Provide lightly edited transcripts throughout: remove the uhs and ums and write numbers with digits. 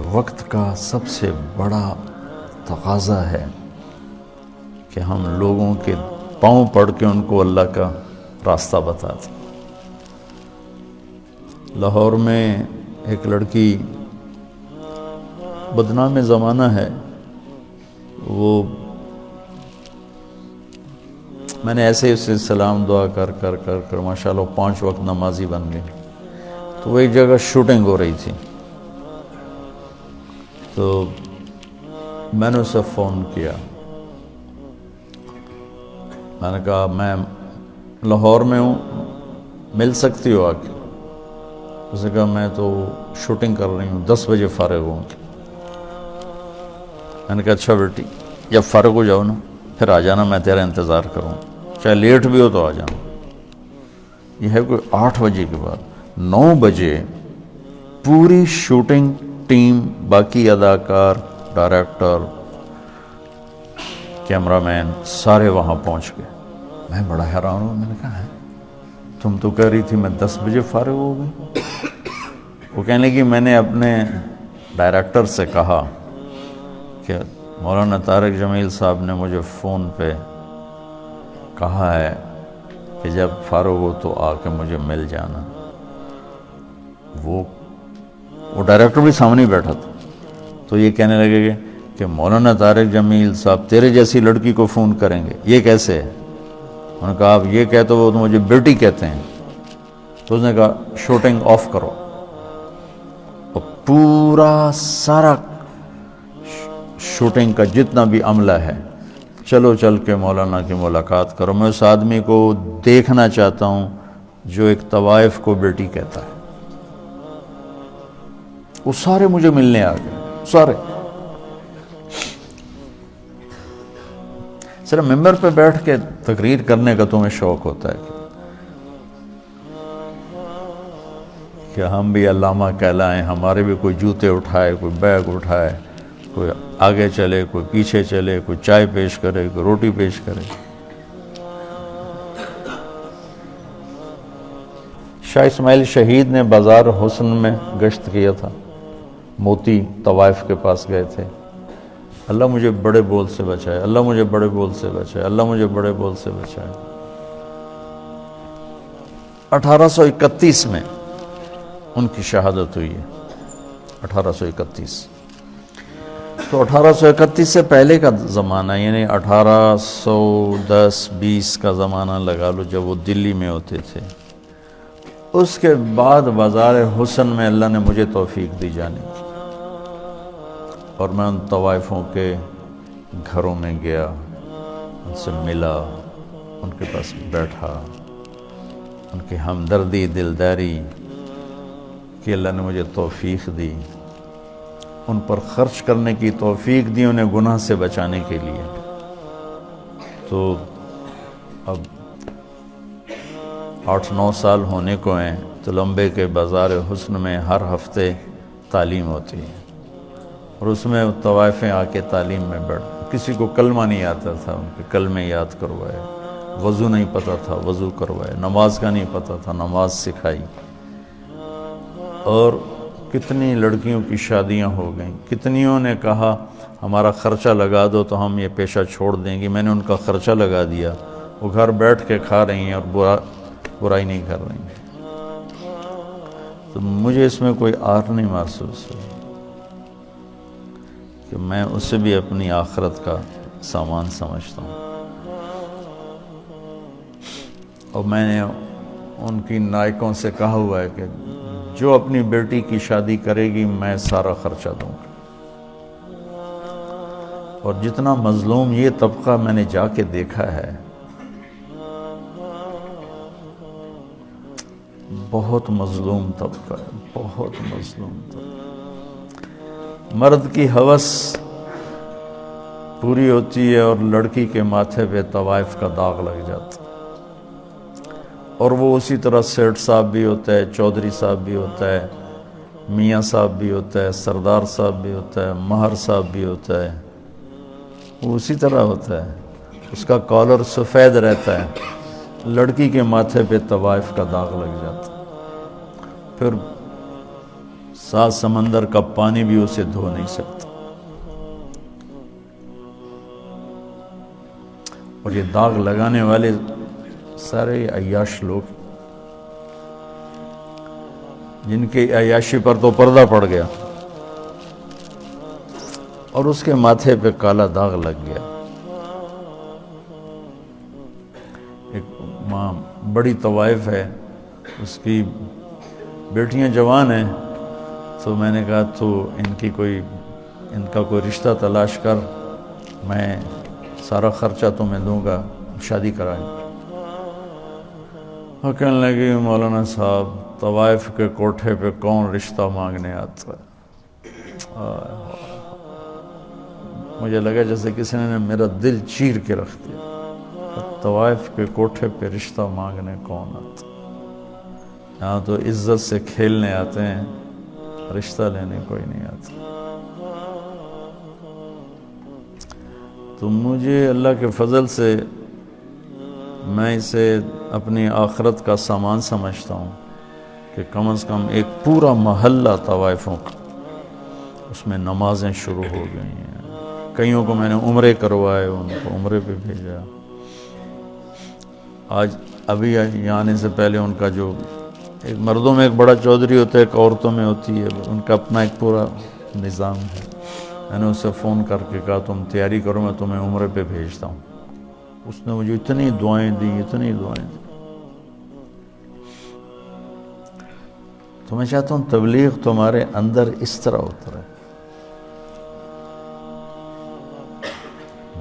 کہ وقت کا سب سے بڑا تقاضا ہے کہ ہم لوگوں کے پاؤں پڑھ کے ان کو اللہ کا راستہ بتاتے. لاہور میں ایک لڑکی، بدنام زمانہ ہے وہ، میں نے ایسے اسے سلام دعا کر کر کر کر ماشاءاللہ 5 وقت نمازی بن گئی. تو وہ ایک جگہ شوٹنگ ہو رہی تھی، تو میں نے اسے فون کیا. میں نے کہا میں لاہور میں ہوں، مل سکتی ہو آ کے؟ اس نے کہا میں تو شوٹنگ کر رہی ہوں، 10 بجے فارغ ہوں. میں نے کہا اچھا بیٹی، جب فارغ ہو جاؤ نا پھر آ جانا، میں تیرا انتظار کروں، چاہے لیٹ بھی ہو تو آ جانا. یہ ہے کوئی 8 بجے کے بعد. 9 بجے پوری شوٹنگ ٹیم، باقی اداکار، ڈائریکٹر، کیمرہ مین سارے وہاں پہنچ گئے. میں بڑا حیران ہوں. میں نے کہا ہے تم تو کہہ رہی تھی میں 10 بجے فارغ ہو گئی. وہ کہنے لگی میں نے اپنے ڈائریکٹر سے کہا کہ مولانا طارق جمیل صاحب نے مجھے فون پہ کہا ہے کہ جب فارغ ہو تو آ کے مجھے مل جانا. وہ ڈائریکٹر بھی سامنے بیٹھا تھا. تو یہ کہنے لگے کہ مولانا طارق جمیل صاحب تیرے جیسی لڑکی کو فون کریں گے، یہ کیسے ہے؟ انہوں نے کہا آپ یہ کہتے ہو تو مجھے بیٹی کہتے ہیں. تو اس نے کہا شوٹنگ آف کرو، اور پورا سارا شوٹنگ کا جتنا بھی عملہ ہے چلو چل کے مولانا کی ملاقات کرو. میں اس آدمی کو دیکھنا چاہتا ہوں جو ایک طوائف کو بیٹی کہتا ہے. وہ سارے مجھے ملنے آ گئے، سارے. صرف ممبر پہ بیٹھ کے تقریر کرنے کا تمہیں شوق ہوتا ہے کہ ہم بھی علامہ کہلائیں، ہمارے بھی کوئی جوتے اٹھائے، کوئی بیگ اٹھائے، کوئی آگے چلے، کوئی پیچھے چلے، کوئی چائے پیش کرے، کوئی روٹی پیش کرے. شاہ اسماعیل شہید نے بازار حسن میں گشت کیا تھا، موتی طوائف کے پاس گئے تھے. اللہ مجھے بڑے بول سے بچائے، اللہ مجھے بڑے بول سے بچائے، اللہ مجھے بڑے بول سے بچائے. 1831 میں ان کی شہادت ہوئی ہے. 1831. تو 1831 سے پہلے کا زمانہ، یعنی 1810-20 کا زمانہ لگا لو، جب وہ دلی میں ہوتے تھے. اس کے بعد بازار حسن میں اللہ نے مجھے توفیق دی جانے کی، اور میں ان طوائفوں کے گھروں میں گیا، ان سے ملا، ان کے پاس بیٹھا. ان کی ہمدردی، دلداری کہ اللہ نے مجھے توفیق دی، ان پر خرچ کرنے کی توفیق دی، انہیں گناہ سے بچانے کے لیے. تو اب 8-9 سال ہونے کو ہیں. تو لمبے کے بازار حسن میں ہر ہفتے تعلیم ہوتی ہے، اور اس میں طوائفیں آ کے تعلیم میں بیٹھ. کسی کو کلمہ نہیں آتا تھا، ان کے کلمے یاد کروائے. وضو نہیں پتہ تھا، وضو کروائے. نماز کا نہیں پتہ تھا، نماز سکھائی. اور کتنی لڑکیوں کی شادیاں ہو گئیں. کتنیوں نے کہا ہمارا خرچہ لگا دو تو ہم یہ پیشہ چھوڑ دیں گے. میں نے ان کا خرچہ لگا دیا، وہ گھر بیٹھ کے کھا رہی ہیں اور برائی نہیں کر رہی ہیں. تو مجھے اس میں کوئی آر نہیں محسوس ہوئی کہ میں اسے بھی اپنی آخرت کا سامان سمجھتا ہوں. اور میں نے ان کی نائکوں سے کہا ہوا ہے کہ جو اپنی بیٹی کی شادی کرے گی میں سارا خرچہ دوں گا. اور جتنا مظلوم یہ طبقہ میں نے جا کے دیکھا ہے، بہت مظلوم طبقہ ہے، بہت مظلوم طبقہ. مرد کی ہوس پوری ہوتی ہے اور لڑکی کے ماتھے پہ طوائف کا داغ لگ جاتا ہے. اور وہ اسی طرح سیٹھ صاحب بھی ہوتا ہے، چودھری صاحب بھی ہوتا ہے، میاں صاحب بھی ہوتا ہے، سردار صاحب بھی ہوتا ہے، مہر صاحب بھی ہوتا ہے. وہ اسی طرح ہوتا ہے. اس کا کالر سفید رہتا ہے، لڑکی کے ماتھے پہ طوائف کا داغ لگ جاتا ہے. پھر 7 سمندر کا پانی بھی اسے دھو نہیں سکتا. اور یہ داغ لگانے والے سارے عیاش لوگ جن کی عیاشی پر تو پردہ پڑ گیا اور اس کے ماتھے پہ کالا داغ لگ گیا. ایک ماں بڑی طوائف ہے، اس کی بیٹیاں جوان ہیں، تو میں نے کہا تو ان کا کوئی رشتہ تلاش کر، میں سارا خرچہ تمہیں دوں گا، شادی کرائیں. اور کہنے لگی مولانا صاحب طوائف کے کوٹھے پہ کون رشتہ مانگنے آتا ہے. مجھے لگا جیسے کسی نے میرا دل چیر کے رکھ دیا. طوائف کے کوٹھے پہ رشتہ مانگنے کون آتا؟ یہاں تو عزت سے کھیلنے آتے ہیں، رشتہ لینے کوئی نہیں آتا. تو مجھے اللہ کے فضل سے میں اسے اپنی آخرت کا سامان سمجھتا ہوں کہ کم از کم ایک پورا محلہ طوائفوں کا، اس میں نمازیں شروع ہو گئی ہیں. کئیوں کو میں نے عمرے کروائے، ان کو عمرے پہ بھیجا. آج ابھی آنے سے پہلے ان کا جو ایک مردوں میں ایک بڑا چودھری ہوتا ہے، ایک عورتوں میں ہوتی ہے، ان کا اپنا ایک پورا نظام ہے. میں نے اسے فون کر کے کہا تم تیاری کرو، میں تمہیں عمرے پہ بھیجتا ہوں. اس نے مجھے اتنی دعائیں دی، اتنی دعائیں دی. تو میں چاہتا ہوں تبلیغ تمہارے اندر اس طرح اترے.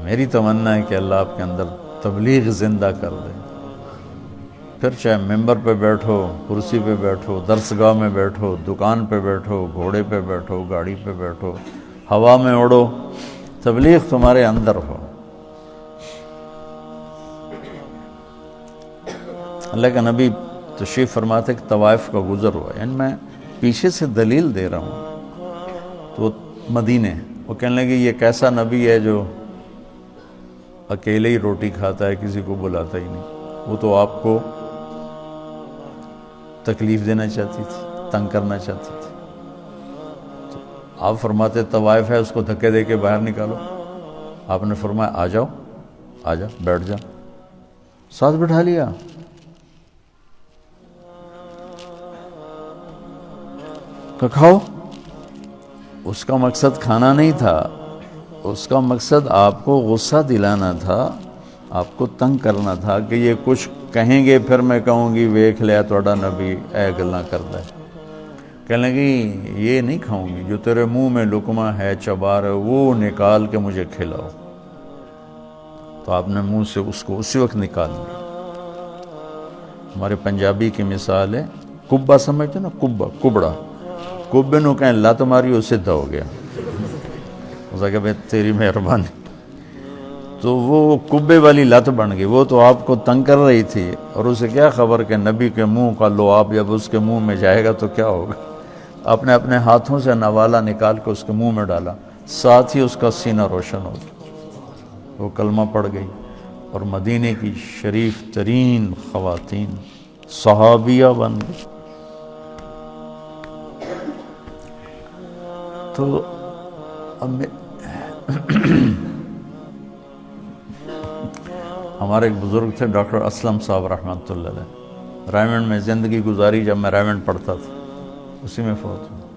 میری تمنا ہے کہ اللہ آپ کے اندر تبلیغ زندہ کر دے. پھر چاہے ممبر پہ بیٹھو، کرسی پہ بیٹھو، درسگاہ میں بیٹھو، دکان پہ بیٹھو، گھوڑے پہ بیٹھو، گاڑی پہ بیٹھو، ہوا میں اڑو، تبلیغ تمہارے اندر ہو. اللہ کا نبی تشریف فرماتے کہ طوائف کا گزر ہوا، یعنی میں پیچھے سے دلیل دے رہا ہوں. تو مدینے وہ کہنے لگے یہ کیسا نبی ہے جو اکیلے ہی روٹی کھاتا ہے، کسی کو بلاتا ہی نہیں. وہ تو آپ کو تکلیف دینا چاہتی تھی، تنگ کرنا چاہتی تھی. تو آپ فرماتے طوائف ہے، اس کو دھکے دے کے باہر نکالو. آپ نے فرمایا آ جاؤ، آ جا، بیٹھ جا. ساتھ بٹھا لیا. تو کھاؤ. اس کا مقصد کھانا نہیں تھا، اس کا مقصد آپ کو غصہ دلانا تھا، آپ کو تنگ کرنا تھا کہ یہ کچھ کہیں گے پھر میں کہوں گی ویکھ لیا توڑا نبی اے گلاں کردا ہے. کہنے لگی یہ نہیں کھاؤں گی، جو تیرے منہ میں لقمہ ہے، چبا رہے، وہ نکال کے مجھے کھلاؤ. تو آپ نے منہ سے اس کو اسی وقت نکال لیا. ہمارے پنجابی کی مثال ہے، کبا سمجھتے نا، کبڑا، کبے نو کہیں لت ماری، وہ سدھا ہو گیا. اس کہ بھائی تیری مہربانی. تو وہ کبے والی لت بن گئی. وہ تو آپ کو تنگ کر رہی تھی، اور اسے کیا خبر کہ نبی کے منہ کا لعاب جب اس کے منہ میں جائے گا تو کیا ہوگا. آپ نے اپنے ہاتھوں سے نوالا نکال کے اس کے منہ میں ڈالا، ساتھ ہی اس کا سینہ روشن ہو گیا. وہ کلمہ پڑھ گئی اور مدینے کی شریف ترین خواتین صحابیہ بن گئی. تو اب ہمارے ایک بزرگ تھے ڈاکٹر اسلم صاحب رحمۃ اللہ علیہ، رائمنڈ میں زندگی گزاری. جب میں رائمنڈ پڑھتا تھا اسی میں فوت ہوا.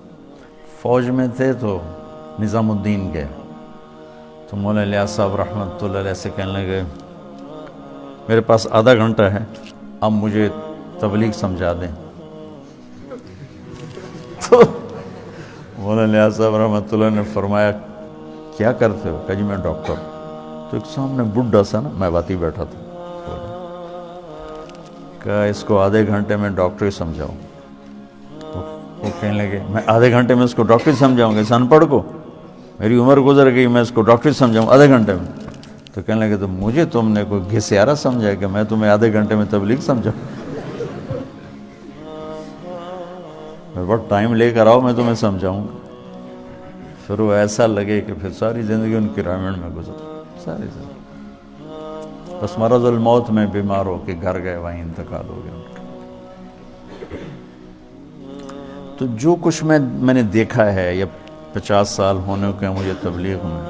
فوج میں تھے تو نظام الدین گئے. تو مولانا الیاس صاحب رحمۃ اللہ علیہ سے کہنے لگے میرے پاس آدھا گھنٹہ ہے، اب مجھے تبلیغ سمجھا دیں. تو مولانا الیاس صاحب رحمۃ اللہ نے فرمایا کیا کرتے ہو؟ کہ جی میں ڈاکٹر. تو ایک سامنے بڈھا سا نا میں باتی بیٹھا تھا، کہ اس کو آدھے گھنٹے میں ڈاکٹری سمجھاؤں. وہ کہنے لگے میں آدھے گھنٹے میں اس کو ڈاکٹری سمجھاؤں گا، اس ان پڑھ کو میری عمر گزر گئی، میں اس کو ڈاکٹری سمجھاؤں آدھے گھنٹے میں. تو کہنے لگے تو مجھے تم نے کوئی گھسیارا سمجھا کہ میں تمہیں آدھے گھنٹے میں تبلیغ سمجھاؤں؟ میں بہت ٹائم لے کر آؤ، میں تمہیں سمجھاؤں گا. پھر وہ ایسا لگے کہ پھر ساری زندگی ان کی رائمنڈ میں گزر، ساری زندگی. بس مرض الموت میں بیمار ہو کے گھر گئے، وہیں انتقال ہو گیا ان کا. تو جو کچھ میں نے دیکھا ہے یا 50 سال ہونے کے مجھے تبلیغ میں،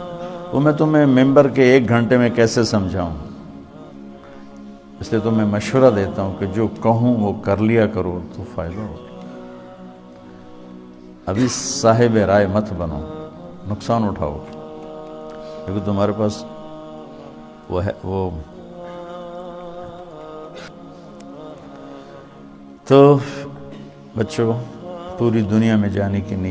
وہ میں تمہیں ممبر کے 1 گھنٹے میں کیسے سمجھاؤں. اس لیے تو میں مشورہ دیتا ہوں کہ جو کہوں وہ کر لیا کرو تو فائدہ ہو. ابھی صاحب رائے مت بنو، نقصان اٹھاؤ، کیونکہ تمہارے پاس وہ تو بچوں پوری دنیا میں جانے کی نیت